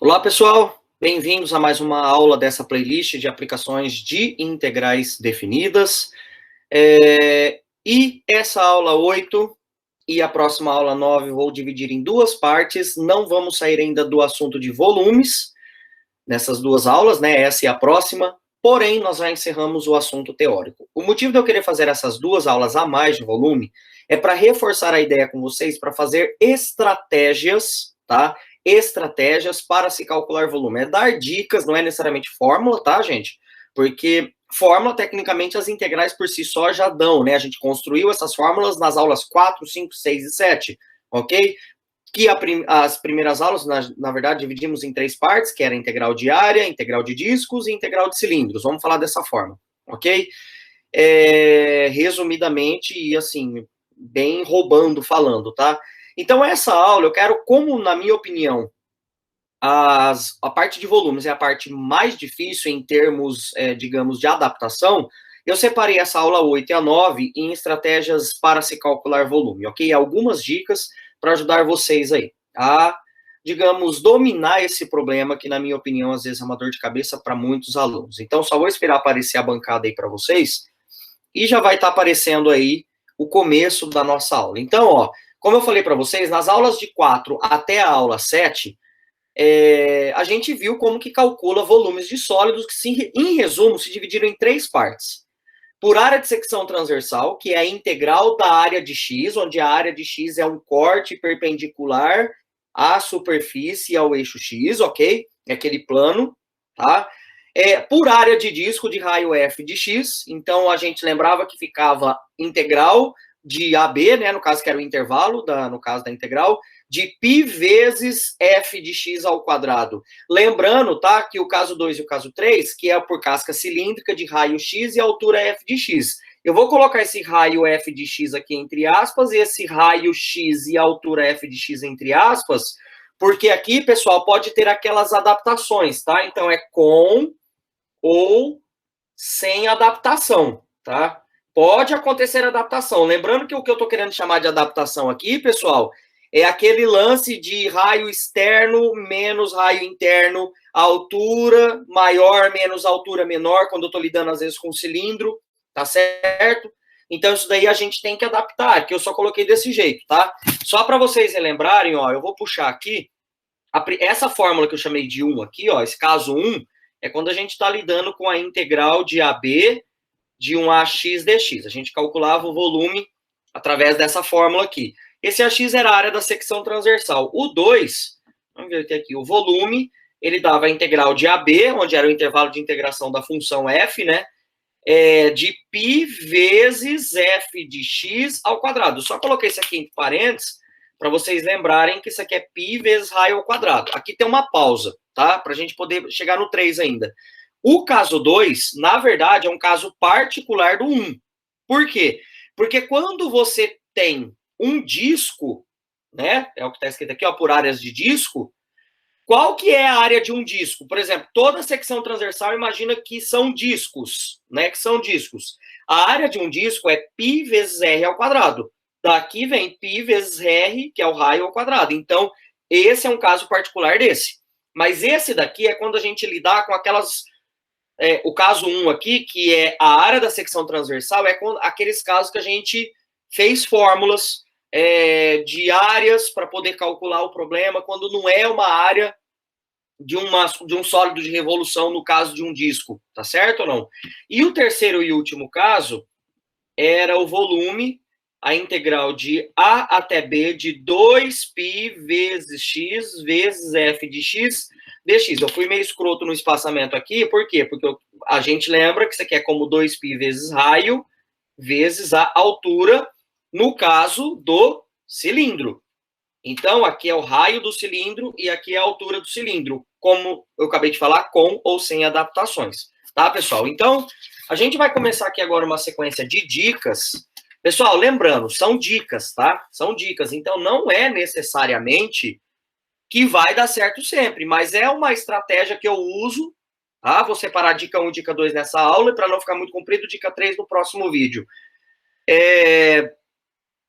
Olá, pessoal. Bem-vindos a mais uma aula dessa playlist de aplicações de integrais definidas. E essa aula 8 e a próxima aula 9 vou dividir em duas partes. Não vamos sair ainda do assunto de volumes nessas duas aulas, né? Essa e a próxima. Porém, nós já encerramos o assunto teórico. O motivo de eu querer fazer essas duas aulas a mais de volume é para reforçar a ideia com vocês, para fazer estratégias, tá? Estratégias para se calcular volume. É dar dicas, não é necessariamente fórmula, tá, gente? Porque fórmula, tecnicamente, as integrais por si só já dão, né? A gente construiu essas fórmulas nas aulas 4, 5, 6 e 7, ok? Que as primeiras aulas, na verdade, dividimos em três partes, que era integral de área, integral de discos e integral de cilindros. Vamos falar dessa forma, ok? Resumidamente e, assim, bem roubando, falando, tá? Então, essa aula, eu quero, como, na minha opinião, a parte de volumes é a parte mais difícil em termos, digamos, de adaptação, eu separei essa aula 8 e a 9 em estratégias para se calcular volume, ok? Algumas dicas para ajudar vocês aí a, digamos, dominar esse problema que, na minha opinião, às vezes é uma dor de cabeça para muitos alunos. Então, só vou esperar aparecer a bancada aí para vocês e já vai estar aparecendo aí o começo da nossa aula. Então, ó, como eu falei para vocês, nas aulas de 4 até a aula 7, a gente viu como que calcula volumes de sólidos que, em resumo, se dividiram em três partes. Por área de secção transversal, que é a integral da área de X, onde a área de X é um corte perpendicular à superfície e ao eixo X, ok? É aquele plano, tá? Por área de disco de raio F de X, então a gente lembrava que ficava integral de AB, né, no caso que era o intervalo, no caso da integral, de π vezes f de x ao quadrado. Lembrando, tá, que o caso 2 e o caso 3, que é por casca cilíndrica de raio x e altura f de x. Eu vou colocar esse raio f de x aqui entre aspas, e esse raio x e altura f de x entre aspas, porque aqui, pessoal, pode ter aquelas adaptações, tá? Então, é com ou sem adaptação, tá? Pode acontecer adaptação. Lembrando que o que eu estou querendo chamar de adaptação aqui, pessoal, é aquele lance de raio externo menos raio interno, altura maior menos altura menor, quando eu estou lidando, às vezes, com cilindro, tá certo? Então, isso daí a gente tem que adaptar, que eu só coloquei desse jeito, tá? Só para vocês relembrarem, ó, eu vou puxar aqui, essa fórmula que eu chamei de 1 aqui, ó, esse caso 1, é quando a gente está lidando com a integral de AB de um AX dx. A gente calculava o volume através dessa fórmula aqui. Esse AX era a área da secção transversal. O 2, vamos ver aqui, o volume, ele dava a integral de AB, onde era o intervalo de integração da função f, né? De π vezes f de x ao quadrado. Só coloquei isso aqui entre parênteses, para vocês lembrarem que isso aqui é π vezes raio ao quadrado. Aqui tem uma pausa, tá? Para a gente poder chegar no 3 ainda. O caso 2, na verdade, é um caso particular do 1. Por quê? Porque quando você tem um disco, né? É o que está escrito aqui, ó, por áreas de disco. Qual que é a área de um disco? Por exemplo, toda secção transversal, imagina que são discos, né? Que são discos. A área de um disco é π vezes r ao quadrado. Daqui vem π vezes r, que é o raio ao quadrado. Então, esse é um caso particular desse. Mas esse daqui é quando a gente lidar com aquelas... o caso 1 aqui, que é a área da secção transversal, é aqueles casos que a gente fez fórmulas de áreas para poder calcular o problema, quando não é uma área de um sólido de revolução, no caso de um disco, tá certo ou não? E o terceiro e último caso era o volume, a integral de A até B de 2π vezes x vezes f de x dx. Eu fui meio escroto no espaçamento aqui, por quê? Porque a gente lembra que isso aqui é como 2π vezes raio vezes a altura, no caso do cilindro. Então, aqui é o raio do cilindro e aqui é a altura do cilindro, como eu acabei de falar, com ou sem adaptações. Tá, pessoal? Então, a gente vai começar aqui agora uma sequência de dicas. Pessoal, lembrando, são dicas, tá? São dicas. Então, não é necessariamente que vai dar certo sempre, mas é uma estratégia que eu uso, tá? Vou separar dica 1 e dica 2 nessa aula, e para não ficar muito comprido, dica 3 no próximo vídeo.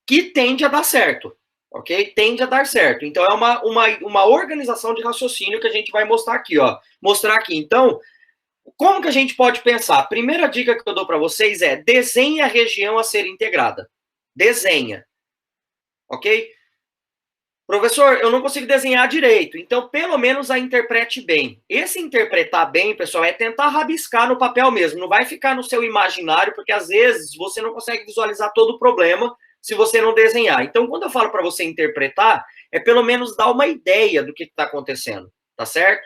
Que tende a dar certo. ok? Tende a dar certo. Então, é uma organização de raciocínio que a gente vai mostrar aqui, ó. Mostrar aqui. Então, como que a gente pode pensar? A primeira dica que eu dou para vocês é desenhe a região a ser integrada. Desenha. Ok? Professor, eu não consigo desenhar direito, então pelo menos a interprete bem. Esse interpretar bem, pessoal, é tentar rabiscar no papel mesmo, não vai ficar no seu imaginário, porque às vezes você não consegue visualizar todo o problema se você não desenhar. Então, quando eu falo para você interpretar, é pelo menos dar uma ideia do que está acontecendo, tá certo?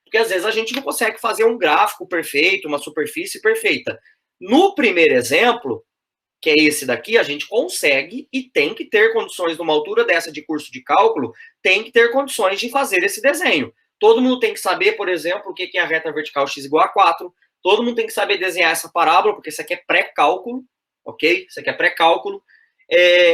Porque às vezes a gente não consegue fazer um gráfico perfeito, uma superfície perfeita. No primeiro exemplo, que é esse daqui, a gente consegue e tem que ter condições, numa altura dessa de curso de cálculo, tem que ter condições de fazer esse desenho. Todo mundo tem que saber, por exemplo, o que é a reta vertical x igual a 4. Todo mundo tem que saber desenhar essa parábola, porque isso aqui é pré-cálculo, ok? Isso aqui é pré-cálculo.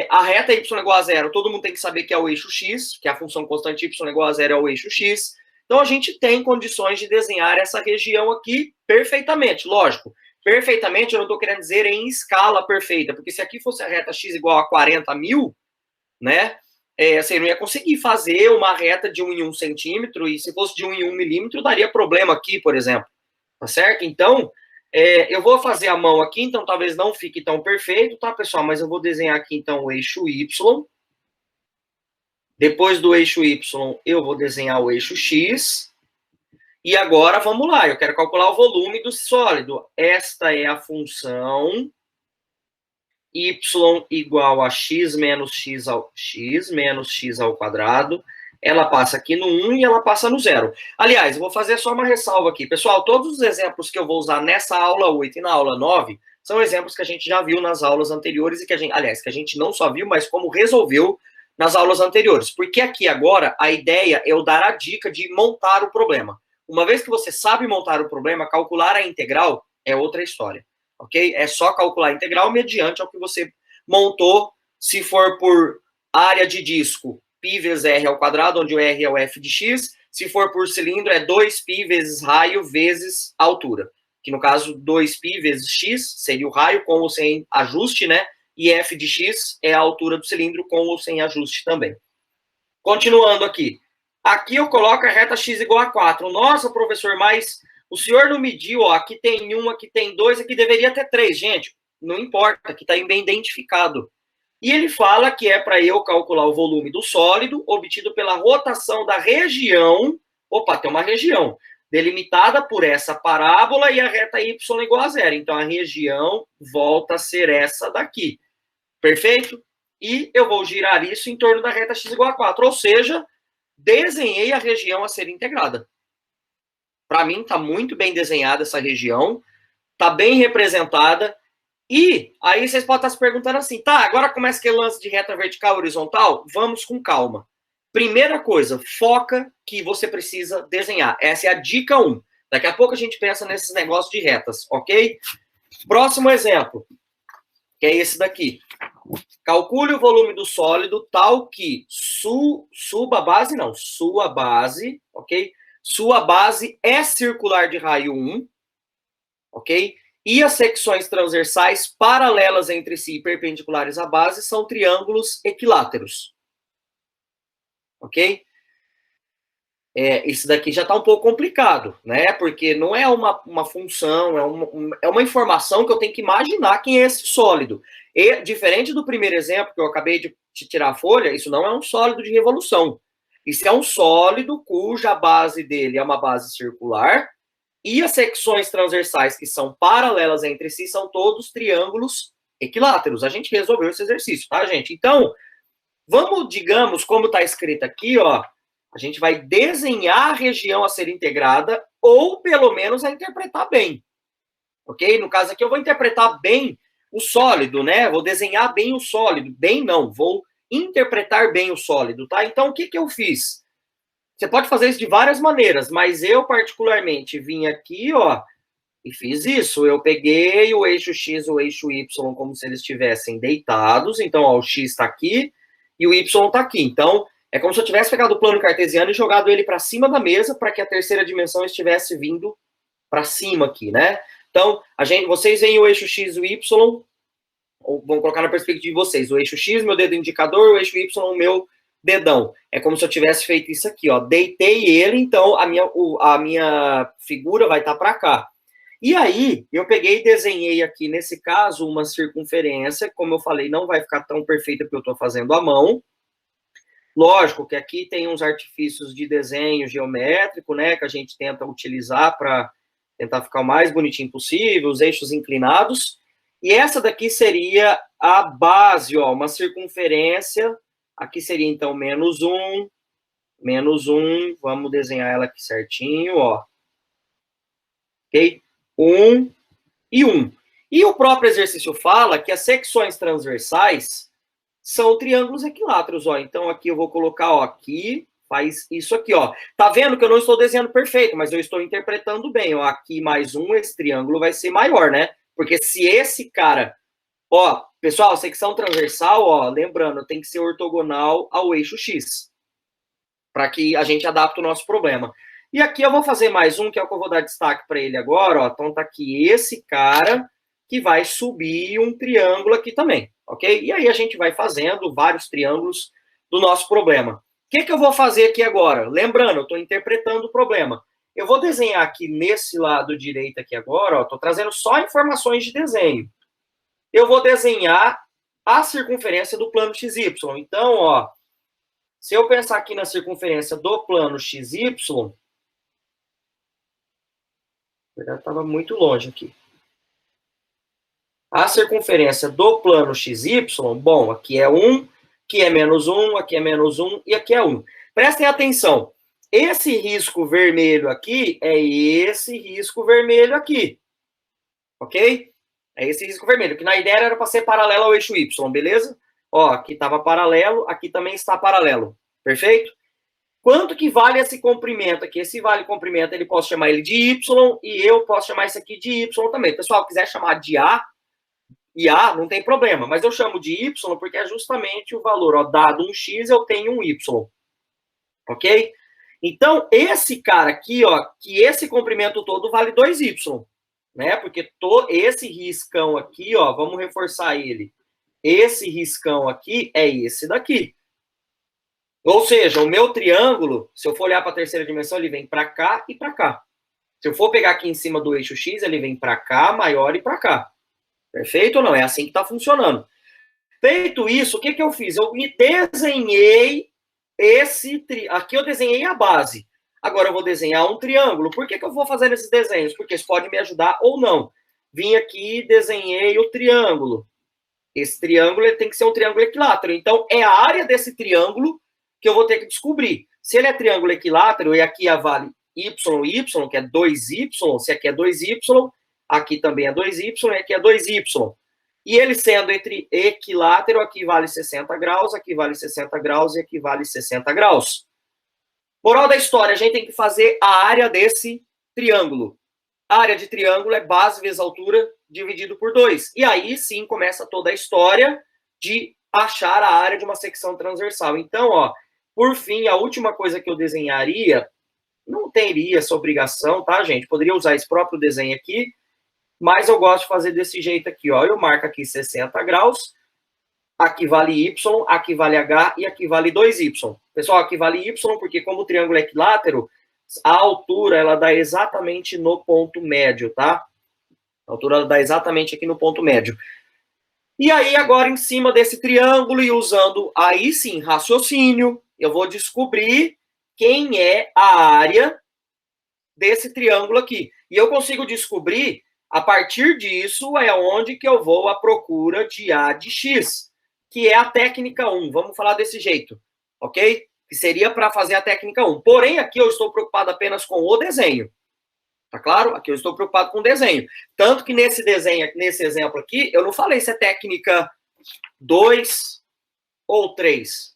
A reta y igual a zero, todo mundo tem que saber que é o eixo x, que a função constante y igual a zero é o eixo x. Então, a gente tem condições de desenhar essa região aqui perfeitamente, lógico. Perfeitamente, eu não estou querendo dizer em escala perfeita, porque se aqui fosse a reta x igual a 40 mil, né, você não ia conseguir fazer uma reta de 1 em 1 centímetro, e se fosse de 1 em 1 milímetro, daria problema aqui, por exemplo, tá certo? Então, eu vou fazer a mão aqui, então talvez não fique tão perfeito, tá, pessoal? Mas eu vou desenhar aqui, então, o eixo y. Depois do eixo y, eu vou desenhar o eixo x. E agora, vamos lá, eu quero calcular o volume do sólido. Esta é a função y igual a x menos x ao quadrado. Ela passa aqui no 1 e ela passa no 0. Aliás, eu vou fazer só uma ressalva aqui. Pessoal, todos os exemplos que eu vou usar nessa aula 8 e na aula 9 são exemplos que a gente já viu nas aulas anteriores e que a gente não só viu, mas como resolveu nas aulas anteriores. Porque aqui agora a ideia é eu dar a dica de montar o problema. Uma vez que você sabe montar o problema, calcular a integral é outra história, ok? É só calcular a integral mediante ao que você montou, se for por área de disco, π vezes r ao quadrado, onde o r é o f de x, se for por cilindro, é 2π vezes raio vezes altura, que no caso, 2π vezes x seria o raio com ou sem ajuste, né? E f de x é a altura do cilindro com ou sem ajuste também. Continuando aqui. Aqui eu coloco a reta x igual a 4. Nossa, professor, mas o senhor não mediu, ó, aqui tem 1, aqui tem 2, aqui deveria ter 3. Gente, não importa, aqui está bem identificado. E ele fala que é para eu calcular o volume do sólido obtido pela rotação da região. Opa, tem uma região delimitada por essa parábola e a reta y igual a 0. Então, a região volta a ser essa daqui. Perfeito? E eu vou girar isso em torno da reta x igual a 4. Ou seja, desenhei a região a ser integrada. Para mim, está muito bem desenhada essa região, está bem representada. E aí vocês podem estar se perguntando assim, tá, agora começa aquele lance de reta vertical e horizontal? Vamos com calma. Primeira coisa, foca que você precisa desenhar. Essa é a dica 1. Daqui a pouco a gente pensa nesses negócios de retas, ok? Próximo exemplo, que é esse daqui. Calcule o volume do sólido tal que sua base, ok? Sua base é circular de raio 1, ok? E as secções transversais paralelas entre si e perpendiculares à base são triângulos equiláteros. Ok? Isso daqui já está um pouco complicado, né? Porque não é uma função, é uma informação que eu tenho que imaginar quem é esse sólido. E, diferente do primeiro exemplo que eu acabei de tirar a folha, isso não é um sólido de revolução. Isso é um sólido cuja base dele é uma base circular e as secções transversais que são paralelas entre si são todos triângulos equiláteros. A gente resolveu esse exercício, tá, gente? Então, vamos, digamos, como está escrito aqui, ó, a gente vai desenhar a região a ser integrada ou, pelo menos, a interpretar bem. Ok? No caso aqui, eu vou interpretar bem o sólido, né? Vou desenhar bem o sólido. Bem não, vou interpretar bem o sólido, tá? Então, o que eu fiz? Você pode fazer isso de várias maneiras, mas eu, particularmente, vim aqui, ó, e fiz isso. Eu peguei o eixo X e o eixo Y como se eles estivessem deitados. Então, ó, o X está aqui e o Y está aqui. Então, é como se eu tivesse pegado o plano cartesiano e jogado ele para cima da mesa para que a terceira dimensão estivesse vindo para cima aqui, né? Então, vocês veem o eixo X e o Y, ou vamos colocar na perspectiva de vocês, o eixo X, meu dedo indicador, o eixo Y, o meu dedão. É como se eu tivesse feito isso aqui, ó. Deitei ele, então a minha figura vai estar para cá. E aí, eu peguei e desenhei aqui, nesse caso, uma circunferência. Como eu falei, não vai ficar tão perfeita porque eu estou fazendo à mão. Lógico que aqui tem uns artifícios de desenho geométrico, né, que a gente tenta utilizar para tentar ficar o mais bonitinho possível, os eixos inclinados. E essa daqui seria a base, ó, uma circunferência. Aqui seria, então, menos 1, vamos desenhar ela aqui certinho, ó. Ok? 1 e 1. E o próprio exercício fala que as secções transversais são triângulos equiláteros, ó. Então, aqui eu vou colocar, ó, aqui faz isso aqui, ó. Tá vendo que eu não estou desenhando perfeito, mas eu estou interpretando bem, ó. Aqui mais 1, esse triângulo vai ser maior, né? Porque se esse cara... Ó, pessoal, secção transversal, ó, lembrando, tem que ser ortogonal ao eixo X, para que a gente adapte o nosso problema. E aqui eu vou fazer mais um, que é o que eu vou dar destaque para ele agora, ó. Então tá aqui esse cara que vai subir um triângulo aqui também, ok? E aí a gente vai fazendo vários triângulos do nosso problema. O que eu vou fazer aqui agora? Lembrando, eu estou interpretando o problema. Eu vou desenhar aqui nesse lado direito aqui agora, ó, estou trazendo só informações de desenho. Eu vou desenhar a circunferência do plano XY. Então, ó, se eu pensar aqui na circunferência do plano XY, na verdade, estava muito longe aqui. A circunferência do plano XY, bom, aqui é 1, aqui é menos 1, aqui é menos 1 e aqui é 1. Prestem atenção. Esse risco vermelho aqui é esse risco vermelho aqui. Ok? É esse risco vermelho, que na ideia era para ser paralelo ao eixo Y, beleza? Ó, aqui estava paralelo, aqui também está paralelo. Perfeito? Quanto que vale esse comprimento aqui? Esse vale comprimento, ele posso chamar ele de Y e eu posso chamar isso aqui de Y também. Pessoal, quiser chamar de A, e A, não tem problema, mas eu chamo de Y porque é justamente o valor, ó, dado um X, eu tenho um Y. Ok? Então, esse cara aqui, ó, que esse comprimento todo vale 2Y, né? Porque esse riscão aqui, ó, vamos reforçar ele. Esse riscão aqui é esse daqui. Ou seja, o meu triângulo, se eu for olhar para a terceira dimensão, ele vem para cá e para cá. Se eu for pegar aqui em cima do eixo X, ele vem para cá, maior e para cá. Perfeito ou não? É assim que está funcionando. Feito isso, o que eu fiz? Eu me desenhei aqui eu desenhei a base. Agora eu vou desenhar um triângulo. Por que eu vou fazer esses desenhos? Porque isso pode me ajudar ou não. Vim aqui e desenhei o triângulo. Esse triângulo ele tem que ser um triângulo equilátero. Então, é a área desse triângulo que eu vou ter que descobrir. Se ele é triângulo equilátero, e aqui vale y, que é 2y, se aqui é 2y, aqui também é 2y, e aqui é 2y. E ele sendo entre equilátero, aqui vale 60 graus, aqui vale 60 graus e aqui vale 60 graus. Moral da história, a gente tem que fazer a área desse triângulo. A área de triângulo é base vezes altura dividido por 2. E aí sim começa toda a história de achar a área de uma secção transversal. Então, ó, por fim, a última coisa que eu desenharia, não teria essa obrigação, tá, gente? Poderia usar esse próprio desenho aqui, mas eu gosto de fazer desse jeito aqui, ó. Eu marco aqui 60 graus, aqui vale Y, aqui vale H e aqui vale 2Y. Pessoal, aqui vale Y porque como o triângulo é equilátero, a altura, ela dá exatamente no ponto médio, tá? A altura, ela dá exatamente aqui no ponto médio. E aí, agora, em cima desse triângulo e usando, aí sim, raciocínio, eu vou descobrir quem é a área desse triângulo aqui. E eu consigo descobrir, a partir disso, é onde que eu vou à procura de A de X, que é a técnica 1. Vamos falar desse jeito, ok? Que seria para fazer a técnica 1. Porém, aqui eu estou preocupado apenas com o desenho. Tá claro? Aqui eu estou preocupado com o desenho. Tanto que nesse desenho, nesse exemplo aqui, eu não falei se é técnica 2 ou 3.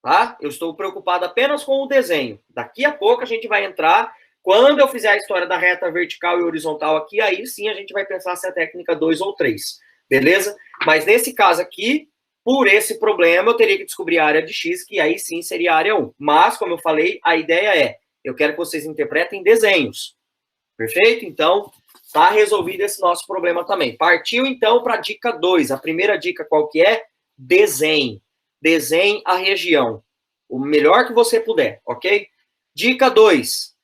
Tá? Eu estou preocupado apenas com o desenho. Daqui a pouco a gente vai entrar, quando eu fizer a história da reta vertical e horizontal aqui, aí sim a gente vai pensar se é técnica 2 ou 3. Beleza? Mas nesse caso aqui, por esse problema, eu teria que descobrir a área de X, que aí sim seria a área 1. Mas, como eu falei, a ideia é, eu quero que vocês interpretem desenhos. Perfeito? Então, tá resolvido esse nosso problema também. Partiu, então, para a dica 2. A primeira dica qual que é? Desenho. desenhe a região. O melhor que você puder, ok? Dica 2.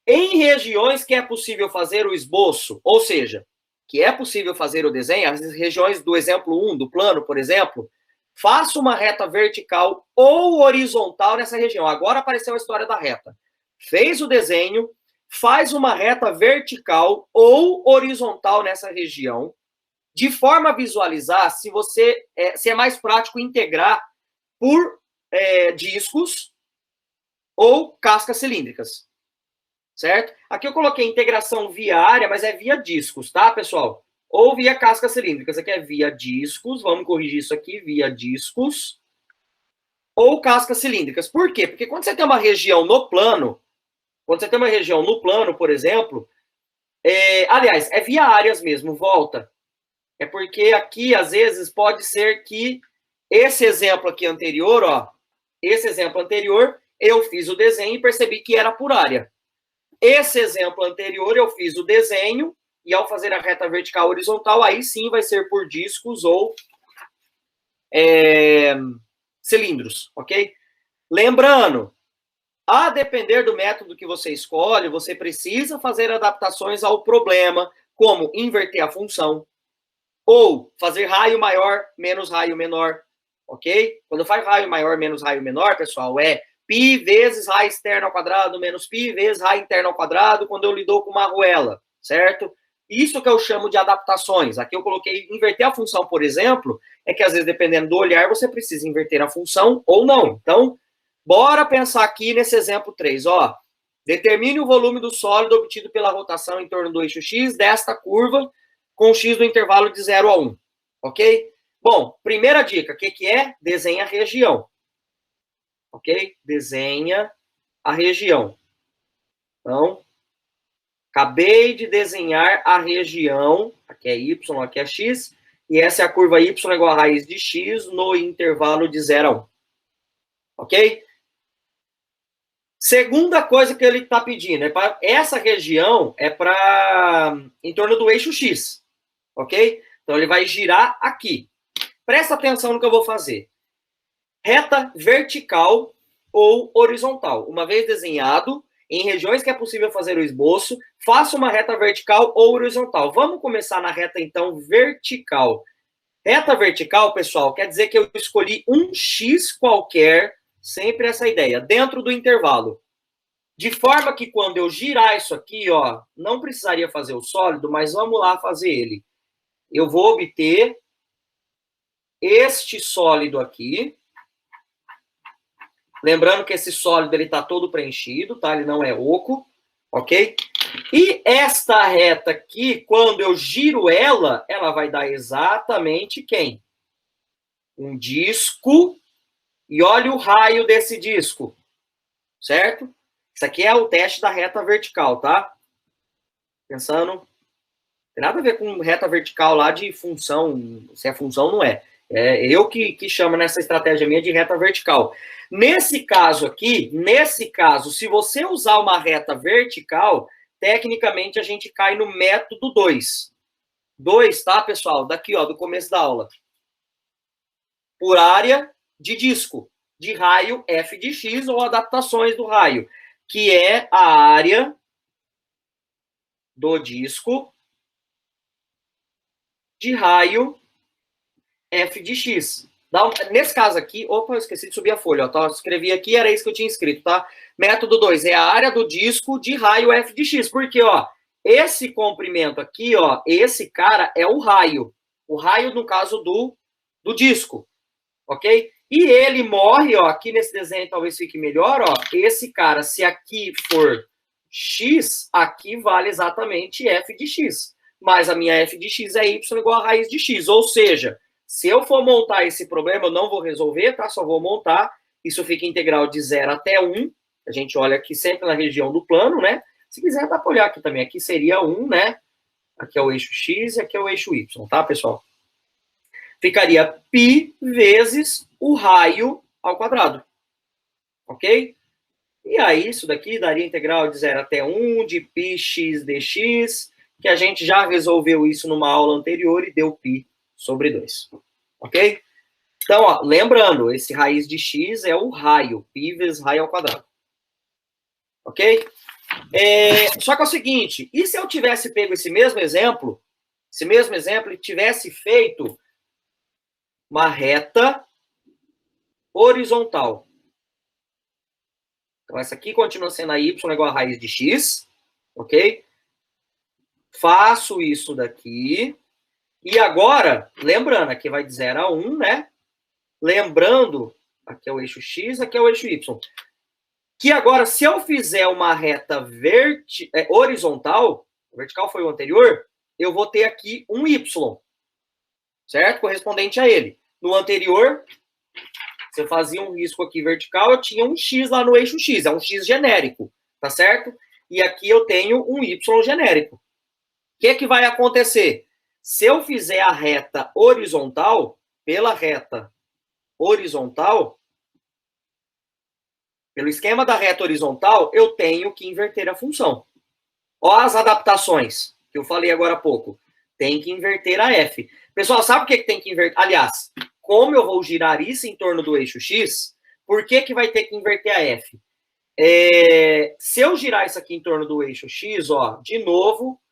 Em regiões que é possível fazer o esboço, ou seja, que é possível fazer o desenho, as regiões do exemplo 1, do plano, por exemplo, faça uma reta vertical ou horizontal nessa região. Agora apareceu a história da reta. Fez o desenho, faz uma reta vertical ou horizontal nessa região, de forma a visualizar se é mais prático integrar por discos ou cascas cilíndricas, certo? Aqui eu coloquei integração via área, mas é via discos, tá, pessoal? Ou via cascas cilíndricas. Aqui é via discos, vamos corrigir isso aqui, via discos ou cascas cilíndricas. Por quê? Porque quando você tem uma região no plano, por exemplo, aliás, é via áreas mesmo, volta. É porque aqui, às vezes, pode ser que esse exemplo aqui anterior, ó, eu fiz o desenho e percebi que era por área. Esse exemplo anterior, eu fiz o desenho e ao fazer a reta vertical horizontal, aí sim vai ser por discos ou cilindros, ok? Lembrando, a depender do método que você escolhe, você precisa fazer adaptações ao problema, como inverter a função, ou fazer raio maior menos raio menor, ok? Quando faz raio maior menos raio menor, pessoal, é π vezes raio externo ao quadrado menos π vezes raio interno ao quadrado quando eu lido com uma arruela, certo? Isso que eu chamo de adaptações. Aqui eu coloquei inverter a função, por exemplo, é que às vezes, dependendo do olhar, você precisa inverter a função ou não. Então, bora pensar aqui nesse exemplo 3, ó. Determine o volume do sólido obtido pela rotação em torno do eixo X desta curva com X do intervalo de 0 a 1, ok? Bom, primeira dica, o que é? Desenha a região, ok? Desenha a região. Então, acabei de desenhar a região, aqui é Y, aqui é X, e essa é a curva Y igual a raiz de X no intervalo de 0 a 1, ok? Segunda coisa que ele está pedindo, essa região é para em torno do eixo X, ok? Então, ele vai girar aqui. Presta atenção no que eu vou fazer. Reta vertical ou horizontal. Uma vez desenhado, em regiões que é possível fazer o esboço, faça uma reta vertical ou horizontal. Vamos começar na reta, então, vertical. Reta vertical, pessoal, quer dizer que eu escolhi um X qualquer, sempre essa ideia, dentro do intervalo. De forma que quando eu girar isso aqui, ó, não precisaria fazer o sólido, mas vamos lá fazer ele. Eu vou obter este sólido aqui. Lembrando que esse sólido ele está todo preenchido, tá? Ele não é oco, ok? E esta reta aqui, quando eu giro ela, ela vai dar exatamente quem? Um disco. E olha o raio desse disco, certo? Isso aqui é o teste da reta vertical, tá? Pensando, não tem nada a ver com reta vertical lá de função, se é função não é. É eu que chamo nessa estratégia minha de reta vertical. Nesse caso aqui, se você usar uma reta vertical, tecnicamente a gente cai no método 2. 2, tá, pessoal? Daqui, ó, do começo da aula. Por área de disco, de raio f de x ou adaptações do raio, que é a área do disco de raio f de x. Nesse caso aqui, opa, eu esqueci de subir a folha, ó, tá? Eu escrevi aqui, era isso que eu tinha escrito, tá? Método 2 é a área do disco de raio f de x, porque, ó, esse comprimento aqui, ó, esse cara é o raio no caso do disco, ok? E ele morre, ó, aqui nesse desenho talvez fique melhor, ó, esse cara, se aqui for x, aqui vale exatamente f de x, mas a minha f de x é y igual a raiz de x, ou seja, se eu for montar esse problema, eu não vou resolver, tá? Só vou montar. Isso fica integral de 0 até 1. A gente olha aqui sempre na região do plano, né? Se quiser, dá para olhar aqui também. Aqui seria 1, né? Aqui é o eixo X e aqui é o eixo Y, tá, pessoal? Ficaria π vezes o raio ao quadrado. Ok? E aí, isso daqui daria integral de 0 até 1 de πx dx, que a gente já resolveu isso numa aula anterior e deu π sobre 2. Ok? Então, ó, lembrando, esse raiz de x é o raio, π vezes raio ao quadrado. Ok? Só que é o seguinte, e se eu tivesse pego esse mesmo exemplo e tivesse feito uma reta horizontal? Então, essa aqui continua sendo a y igual a raiz de x, ok? Faço isso daqui. E agora, lembrando, aqui vai de 0 a 1, né? Lembrando, aqui é o eixo x, aqui é o eixo y. Que agora, se eu fizer uma reta horizontal, vertical foi o anterior, eu vou ter aqui um y, certo? Correspondente a ele. No anterior, se eu fazia um risco aqui vertical, eu tinha um x lá no eixo x, é um x genérico, tá certo? E aqui eu tenho um y genérico. O que vai acontecer? Se eu fizer a reta horizontal, pela reta horizontal, pelo esquema da reta horizontal, eu tenho que inverter a função. Ó as adaptações que eu falei agora há pouco. Tem que inverter a f. Pessoal, sabe o que tem que inverter? Aliás, como eu vou girar isso em torno do eixo x, por que vai ter que inverter a f? Se eu girar isso aqui em torno do eixo x, ó, de novo,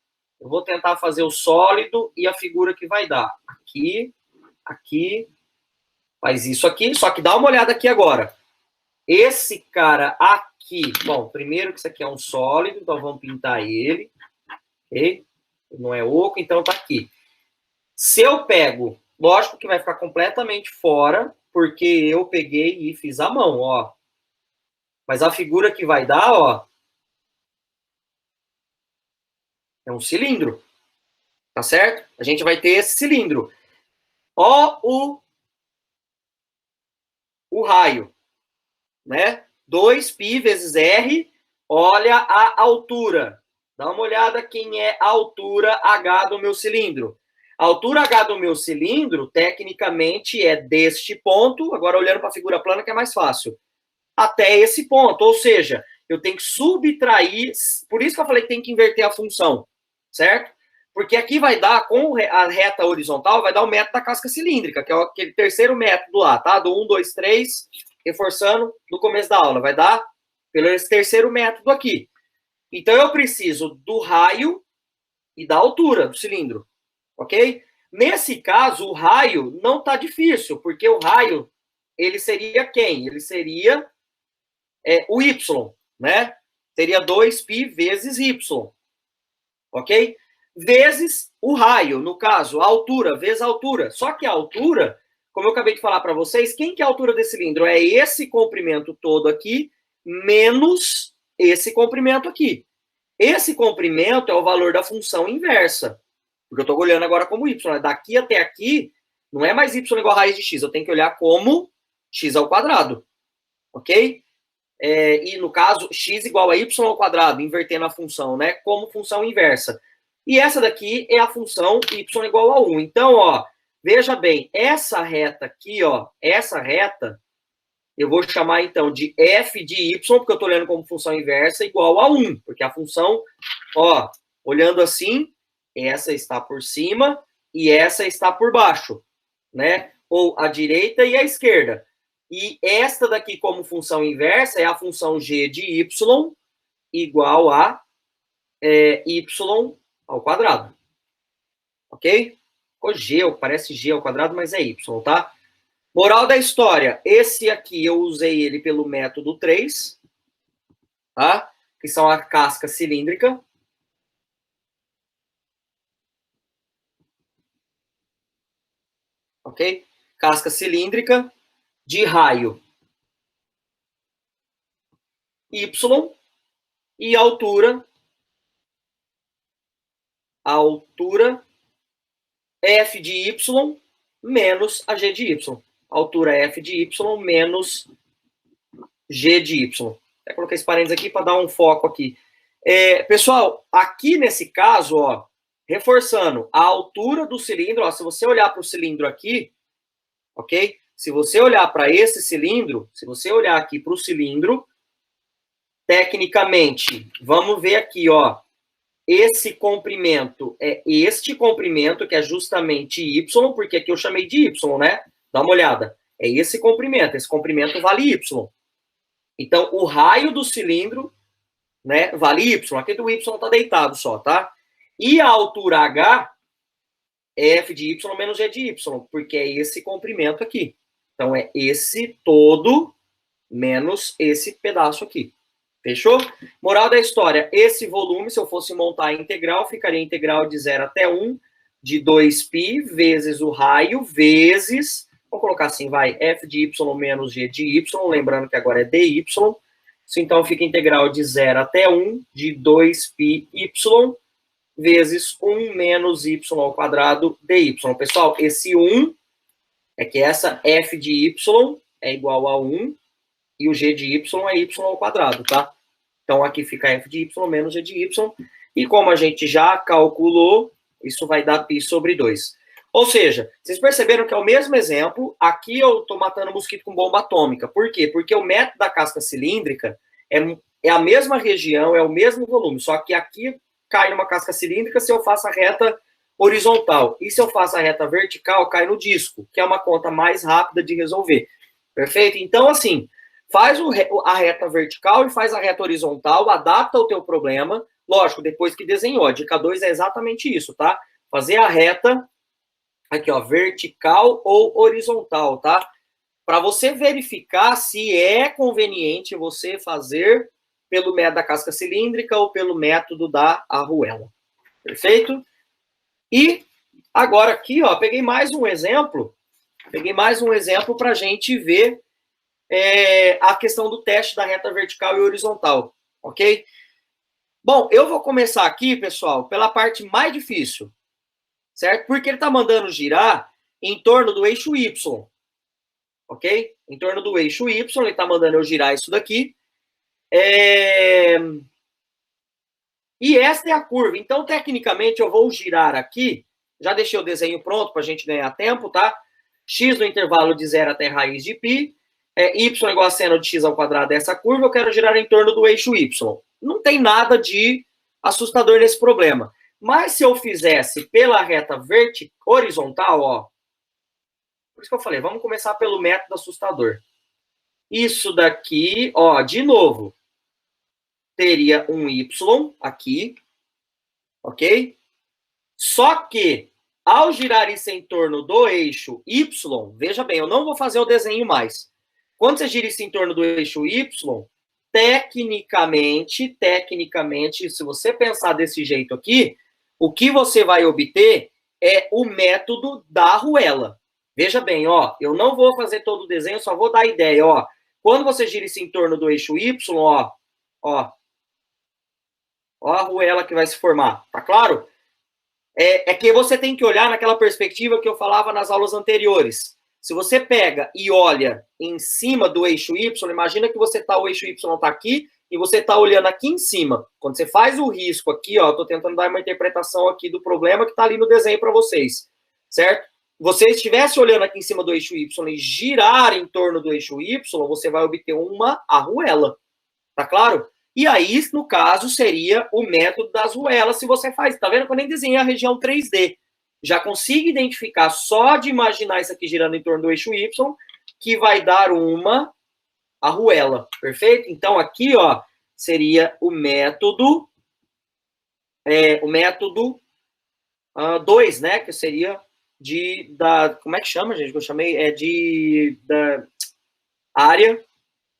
eu vou tentar fazer o sólido e a figura que vai dar. Aqui, aqui, faz isso aqui, só que dá uma olhada aqui agora. Esse cara aqui, bom, primeiro que isso aqui é um sólido, então vamos pintar ele, ok? Não é oco, então tá aqui. Se eu pego, lógico que vai ficar completamente fora, porque eu peguei e fiz a mão, ó. Mas a figura que vai dar, ó, é um cilindro, tá certo? A gente vai ter esse cilindro. Ó o raio, né? 2π vezes r, olha a altura. Dá uma olhada quem é a altura h do meu cilindro. A altura h do meu cilindro, tecnicamente, é deste ponto, agora olhando para a figura plana que é mais fácil, até esse ponto. Ou seja, eu tenho que subtrair, por isso que eu falei que tem que inverter a função, certo? Porque aqui vai dar, com a reta horizontal, vai dar o método da casca cilíndrica, que é aquele terceiro método lá, tá? Do 1, 2, 3, reforçando no começo da aula. Vai dar pelo esse terceiro método aqui. Então, eu preciso do raio e da altura do cilindro, ok? Nesse caso, o raio não está difícil, porque o raio, ele seria quem? Ele seria o y, né? Seria 2π vezes y, ok? Vezes o raio, no caso, a altura, vezes a altura. Só que a altura, como eu acabei de falar para vocês, quem que é a altura desse cilindro? É esse comprimento todo aqui, menos esse comprimento aqui. Esse comprimento é o valor da função inversa. Porque eu estou olhando agora como y. Daqui até aqui, não é mais y igual a raiz de x. Eu tenho que olhar como x ao quadrado. Ok? E no caso, x igual a y ao quadrado, invertendo a função, né? Como função inversa. E essa daqui é a função y igual a 1. Então, ó, veja bem, essa reta aqui, ó, essa reta, eu vou chamar, então, de f de y, porque eu estou olhando como função inversa, igual a 1. Porque a função, ó, olhando assim, essa está por cima e essa está por baixo, né? Ou a direita e a esquerda. E esta daqui, como função inversa, é a função g de y igual a y ao quadrado. Ok? Ficou g, parece g ao quadrado, mas é y, tá? Moral da história, esse aqui eu usei ele pelo método 3, tá? Que são a casca cilíndrica. Ok? Casca cilíndrica de raio y e altura f de y menos a g de y. Altura f de y menos g de y. Vou colocar esse parênteses aqui para dar um foco aqui. Pessoal, aqui nesse caso, ó, reforçando, a altura do cilindro, ó, se você olhar para o cilindro aqui, ok? Se você olhar para esse cilindro, se você olhar aqui para o cilindro, tecnicamente, vamos ver aqui, ó, esse comprimento é este comprimento, que é justamente y, porque aqui eu chamei de y, né? Dá uma olhada. É esse comprimento vale y. Então, o raio do cilindro, né, vale y. Aqui do y está deitado só, tá? E a altura h é f de y menos g de y, porque é esse comprimento aqui. Então, é esse todo menos esse pedaço aqui. Fechou? Moral da história, esse volume, se eu fosse montar a integral, ficaria a integral de 0 até 1, de 2π, vezes o raio, vezes, vou colocar assim, vai, f de y menos g de y, lembrando que agora é dy, isso então fica a integral de 0 até 1, de 2πy, vezes 1 menos y ao quadrado dy. Pessoal, esse 1 é que essa f de y é igual a 1, e o g de y é y ao quadrado, tá? Então, aqui fica f de y menos g de y. E como a gente já calculou, isso vai dar π sobre 2. Ou seja, vocês perceberam que é o mesmo exemplo. Aqui eu estou matando mosquito com bomba atômica. Por quê? Porque o método da casca cilíndrica é a mesma região, é o mesmo volume. Só que aqui cai numa casca cilíndrica se eu faço a reta horizontal. E se eu faço a reta vertical, cai no disco, que é uma conta mais rápida de resolver. Perfeito? Então, assim, faz a reta vertical e faz a reta horizontal, adapta o teu problema. Lógico, depois que desenhou. A dica 2 é exatamente isso, tá? Fazer a reta, aqui, ó, vertical ou horizontal, tá? Para você verificar se é conveniente você fazer pelo método da casca cilíndrica ou pelo método da arruela. Perfeito? E agora aqui, ó, peguei mais um exemplo para a gente ver a questão do teste da reta vertical e horizontal, ok? Bom, eu vou começar aqui, pessoal, pela parte mais difícil, certo? Porque ele está mandando girar em torno do eixo Y, ok? Em torno do eixo Y, ele está mandando eu girar isso daqui. E esta é a curva. Então, tecnicamente, eu vou girar aqui. Já deixei o desenho pronto para a gente ganhar tempo, tá? X no intervalo de 0 até raiz de π. Y igual a seno de x ao quadrado dessa curva. Eu quero girar em torno do eixo Y. Não tem nada de assustador nesse problema. Mas se eu fizesse pela reta horizontal, ó. Por isso que eu falei, vamos começar pelo método assustador. Isso daqui, ó, de novo, teria um Y aqui, ok? Só que, ao girar isso em torno do eixo Y, veja bem, eu não vou fazer o desenho mais. Quando você gira isso em torno do eixo Y, tecnicamente, se você pensar desse jeito aqui, o que você vai obter é o método da arruela. Veja bem, ó, eu não vou fazer todo o desenho, só vou dar a ideia, ó. Quando você gira isso em torno do eixo Y, ó a arruela que vai se formar, tá claro? É que você tem que olhar naquela perspectiva que eu falava nas aulas anteriores. Se você pega e olha em cima do eixo Y, imagina que o eixo Y está aqui e você está olhando aqui em cima. Quando você faz o risco aqui, ó, estou tentando dar uma interpretação aqui do problema que está ali no desenho para vocês, certo? Você estivesse olhando aqui em cima do eixo Y e girar em torno do eixo Y, você vai obter uma arruela, tá claro? E aí, no caso, seria o método das arruelas, se você faz. Tá vendo que eu nem desenhei a região 3D. Já consigo identificar, só de imaginar isso aqui girando em torno do eixo Y, que vai dar uma arruela, perfeito? Então, aqui, ó, seria o método 2, né, que seria como é que chama, gente, que eu chamei? Da área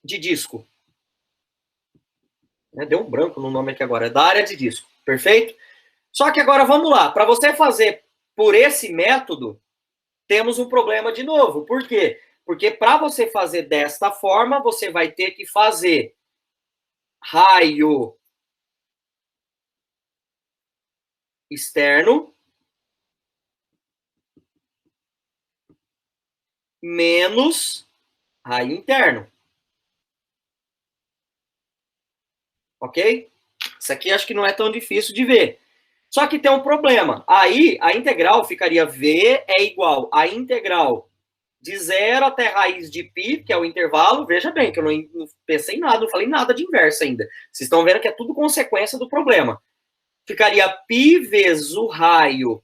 de disco. Deu um branco no nome aqui agora, é da área de disco, perfeito? Só que agora, vamos lá, para você fazer por esse método, temos um problema de novo. Por quê? Porque para você fazer desta forma, você vai ter que fazer raio externo menos raio interno. Ok? Isso aqui acho que não é tão difícil de ver. Só que tem um problema. Aí, a integral ficaria V é igual a integral de 0 até raiz de π, que é o intervalo. Veja bem, que eu não pensei em nada, não falei nada de inverso ainda. Vocês estão vendo que é tudo consequência do problema. Ficaria π vezes o raio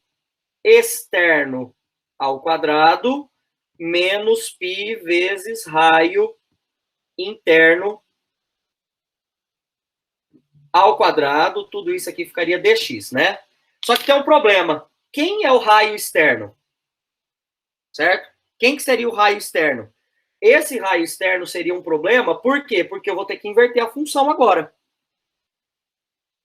externo ao quadrado menos π vezes raio interno ao quadrado, tudo isso aqui ficaria dx, né? Só que tem um problema. Quem é o raio externo? Certo? Quem que seria o raio externo? Esse raio externo seria um problema, por quê? Porque eu vou ter que inverter a função agora.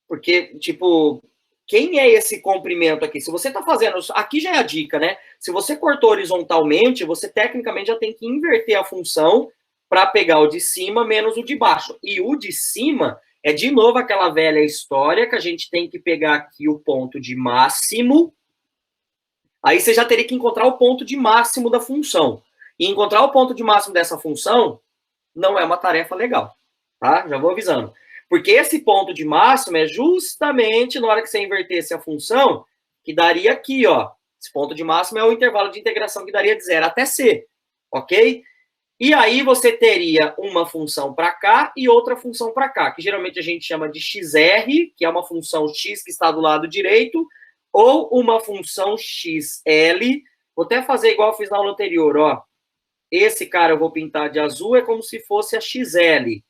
Porque, tipo, quem é esse comprimento aqui? Se você está fazendo... Aqui já é a dica, né? Se você cortou horizontalmente, você tecnicamente já tem que inverter a função para pegar o de cima menos o de baixo. E o de cima é, de novo, aquela velha história que a gente tem que pegar aqui o ponto de máximo. Aí você já teria que encontrar o ponto de máximo da função. E encontrar o ponto de máximo dessa função não é uma tarefa legal, tá? Já vou avisando. Porque esse ponto de máximo é justamente na hora que você invertesse a função, que daria aqui, ó. Esse ponto de máximo é o intervalo de integração que daria de 0 até c, ok? E aí você teria uma função para cá e outra função para cá, que geralmente a gente chama de xr, que é uma função x que está do lado direito, ou uma função xl. Vou até fazer igual eu fiz na aula anterior, ó. Esse cara eu vou pintar de azul, é como se fosse a XL.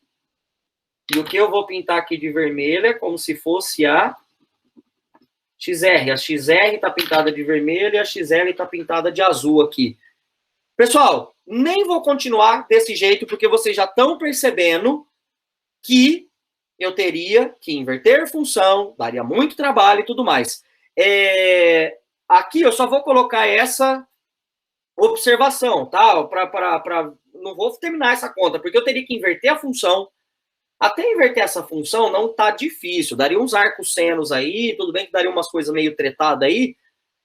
E o que eu vou pintar aqui de vermelho é como se fosse a XR. A XR está pintada de vermelho e a XL está pintada de azul aqui. Pessoal, nem vou continuar desse jeito, porque vocês já estão percebendo que eu teria que inverter função, daria muito trabalho e tudo mais. Aqui eu só vou colocar essa observação, tá? Não vou terminar essa conta, porque eu teria que inverter a função. Até inverter essa função não tá difícil. Daria uns arcos senos aí, tudo bem que daria umas coisas meio tretadas aí,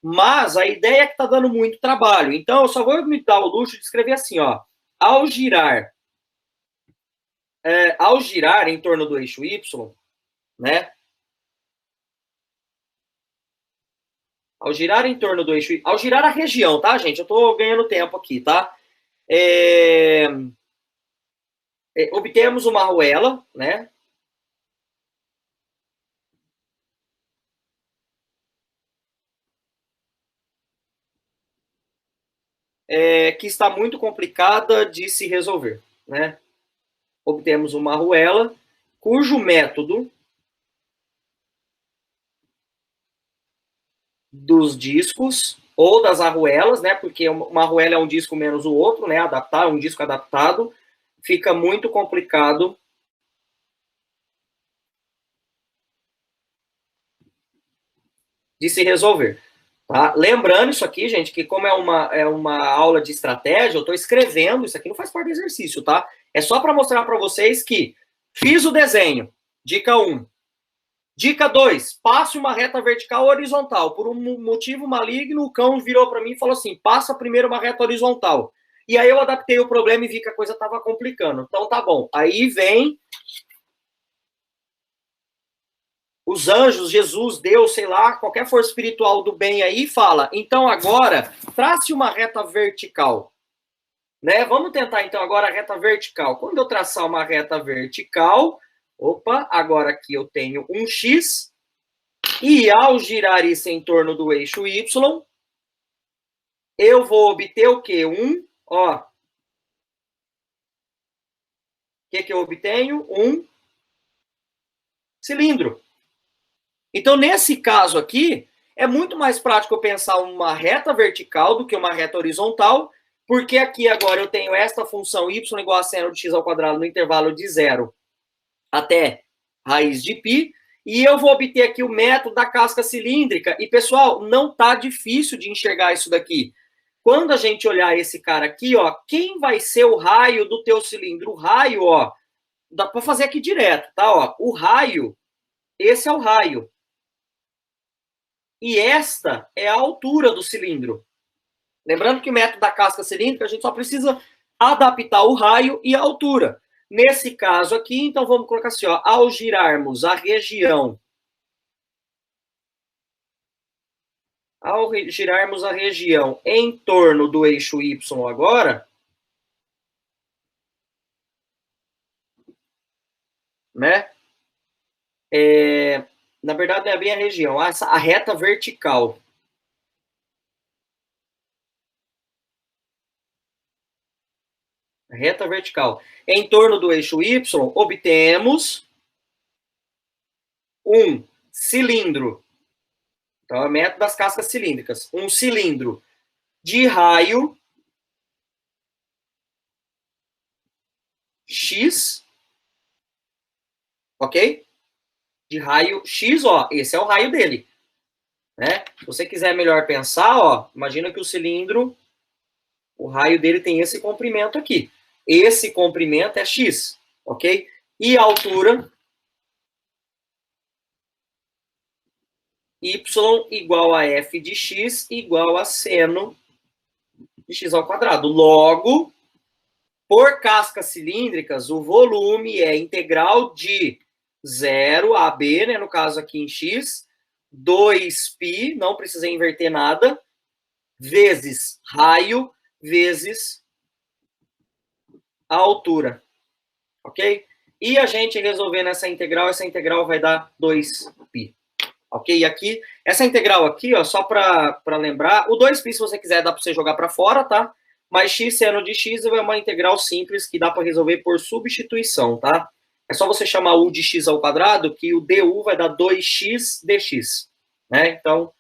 mas a ideia é que tá dando muito trabalho. Então, eu só vou me dar o luxo de escrever assim, ó. Ao girar em torno do eixo Y, né? Ao girar em torno do eixo Y, ao girar a região, tá, gente? Eu tô ganhando tempo aqui, tá? Obtemos uma arruela, né? Que está muito complicada de se resolver, né? Obtemos uma arruela cujo método dos discos ou das arruelas, né? Porque uma arruela é um disco menos o outro, né? Adaptar, um disco adaptado, fica muito complicado de se resolver. Tá? Lembrando isso aqui, gente, que como é uma aula de estratégia, eu estou escrevendo, isso aqui não faz parte do exercício, tá? É só para mostrar para vocês que fiz o desenho, dica 1. Dica 2, passe uma reta vertical horizontal. Por um motivo maligno, o cão virou para mim e falou assim, passa primeiro uma reta horizontal. E aí eu adaptei o problema e vi que a coisa estava complicando. Então tá bom. Aí vem os anjos, Jesus, Deus, sei lá, qualquer força espiritual do bem aí, fala, então agora, trace uma reta vertical. Né? Vamos tentar, então, agora a reta vertical. Quando eu traçar uma reta vertical, opa, agora aqui eu tenho um X, e ao girar isso em torno do eixo Y, eu vou obter o quê? Ó, o que eu obtenho? Um cilindro. Então, nesse caso aqui, é muito mais prático eu pensar uma reta vertical do que uma reta horizontal, porque aqui agora eu tenho esta função y igual a seno de x ao quadrado no intervalo de 0 até raiz de π, e eu vou obter aqui o método da casca cilíndrica. E, pessoal, não tá difícil de enxergar isso daqui. Quando a gente olhar esse cara aqui, ó, quem vai ser o raio do teu cilindro? O raio, ó, dá para fazer aqui direto, tá? Ó, o raio, esse é o raio. E esta é a altura do cilindro. Lembrando que o método da casca cilíndrica, a gente só precisa adaptar o raio e a altura. Nesse caso aqui, então vamos colocar assim, ó, ao girarmos a região, em torno do eixo Y agora, né? Na verdade, não é bem a região, a reta vertical. reta vertical, em torno do eixo Y, obtemos um cilindro. Então, é o método das cascas cilíndricas. Um cilindro de raio X, ok? De raio X, ó, esse é o raio dele, né? Se você quiser melhor pensar, ó, imagina que o cilindro, o raio dele tem esse comprimento aqui. Esse comprimento é X, ok? E a altura Y igual a f de x igual a seno de x ao quadrado. Logo, por cascas cilíndricas, o volume é integral de 0 a b, né, no caso aqui em x, 2π, não precisei inverter nada, vezes raio, vezes a altura, ok? E a gente resolvendo essa integral vai dar 2π. Ok? E aqui, essa integral aqui, ó, só para lembrar, o 2π, se você quiser, dá para você jogar para fora, tá? Mas x seno de x é uma integral simples que dá para resolver por substituição, tá? É só você chamar u de x ao quadrado, que o du vai dar 2x dx, né? Então,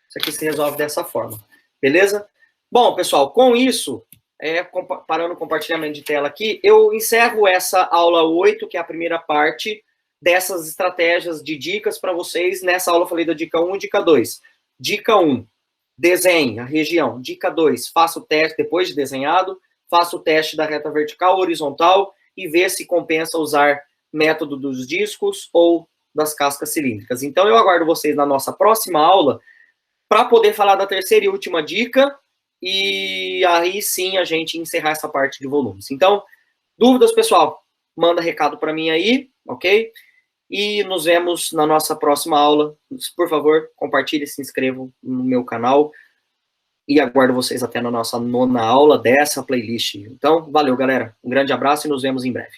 isso aqui se resolve dessa forma, beleza? Bom, pessoal, com isso, parando o compartilhamento de tela aqui, eu encerro essa aula 8, que é a primeira parte dessas estratégias de dicas para vocês. Nessa aula eu falei da dica 1 e dica 2. Dica 1, desenhe a região. Dica 2, faça o teste, depois de desenhado, faça o teste da reta vertical, horizontal e vê se compensa usar método dos discos ou das cascas cilíndricas. Então eu aguardo vocês na nossa próxima aula para poder falar da terceira e última dica e aí sim a gente encerrar essa parte de volumes. Então, dúvidas, pessoal? Manda recado para mim aí, ok? E nos vemos na nossa próxima aula. Por favor, compartilhe, se inscrevam no meu canal. E aguardo vocês até na nossa 9ª aula dessa playlist. Então, valeu, galera. Um grande abraço e nos vemos em breve.